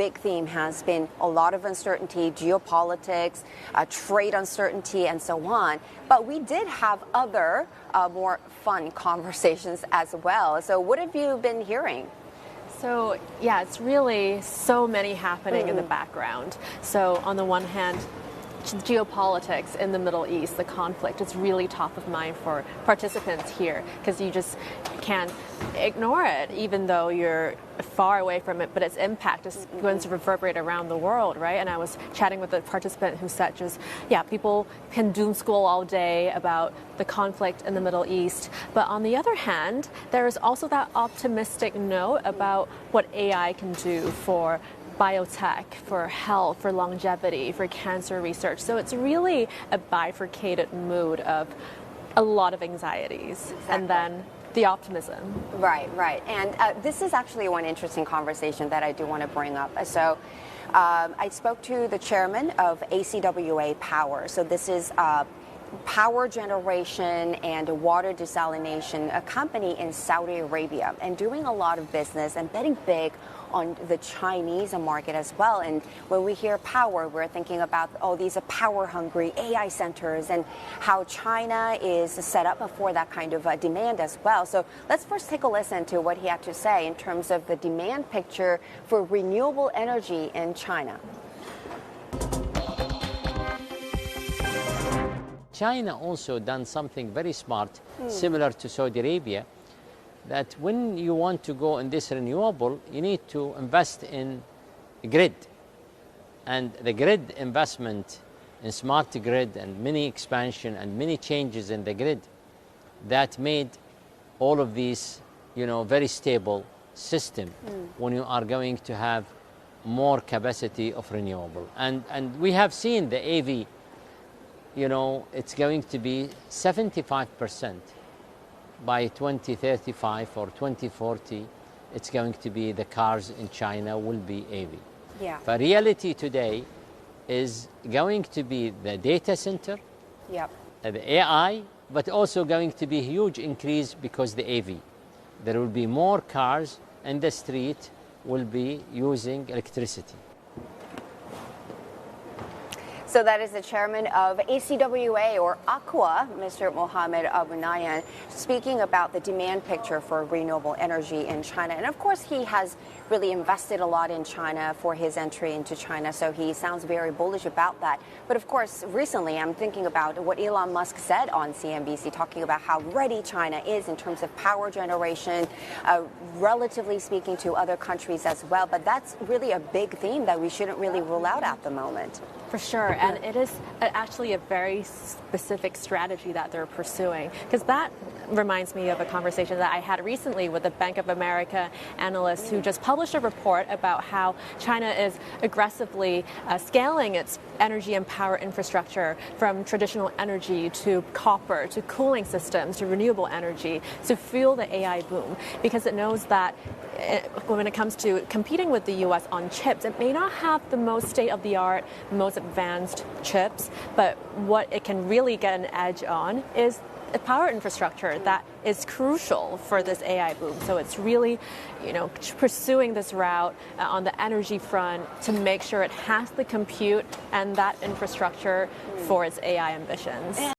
big theme has been a lot of uncertainty, geopolitics, trade uncertainty, and so on. But we did have other more fun conversations as well. So what have you been hearing? So, yeah, it's really so many happening in the background. So on the one hand, geopolitics in the Middle East, the conflict is really top of mind for participants here because you just can't ignore it even though you're far away from it, but its impact is going to reverberate around the world, right? And I was chatting with a participant who said people can doom scroll all day about the conflict in the Middle East. But on the other hand, there is also that optimistic note about what AI can do for biotech, for health, for longevity, for cancer research. So it's really a bifurcated mood of a lot of anxieties. Exactly. And then the optimism. Right. And this is actually one interesting conversation that I do want to bring up. So I spoke to the chairman of ACWA Power. So this is power generation and water desalination, a company in Saudi Arabia, and doing a lot of business and betting big on the Chinese market as well. And when we hear power, we're thinking about, these are power-hungry AI centers and how China is set up for that kind of demand as well. So let's first take a listen to what he had to say in terms of the demand picture for renewable energy in China. China also done something very smart, similar to Saudi Arabia, that when you want to go in this renewable, you need to invest in grid. And the grid investment in smart grid and many expansion and many changes in the grid that made all of these, very stable system when you are going to have more capacity of renewable. And we have seen the AV, it's going to be 75%. By 2035 or 2040, it's going to be the cars in China will be AV. Yeah. The reality today is going to be the data center, the AI, but also going to be a huge increase because the AV. There will be more cars and the street will be using electricity. So that is the chairman of ACWA, or ACWA, Mr. Mohammad Abdullah, speaking about the demand picture for renewable energy in China. And of course, he has really invested a lot in China for his entry into China, so he sounds very bullish about that. But of course, recently, I'm thinking about what Elon Musk said on CNBC, talking about how ready China is in terms of power generation, relatively speaking to other countries as well. But that's really a big theme that we shouldn't really rule out at the moment. For sure, and it is actually a very specific strategy that they're pursuing, because that reminds me of a conversation that I had recently with a Bank of America analyst who just published a report about how China is aggressively scaling its energy and power infrastructure from traditional energy to copper to cooling systems to renewable energy to fuel the AI boom, because it knows that when it comes to competing with the U.S. on chips, it may not have the most state-of-the-art, most advanced chips, but what it can really get an edge on is a power infrastructure that is crucial for this AI boom. So it's really, pursuing this route on the energy front to make sure it has the compute and that infrastructure for its AI ambitions.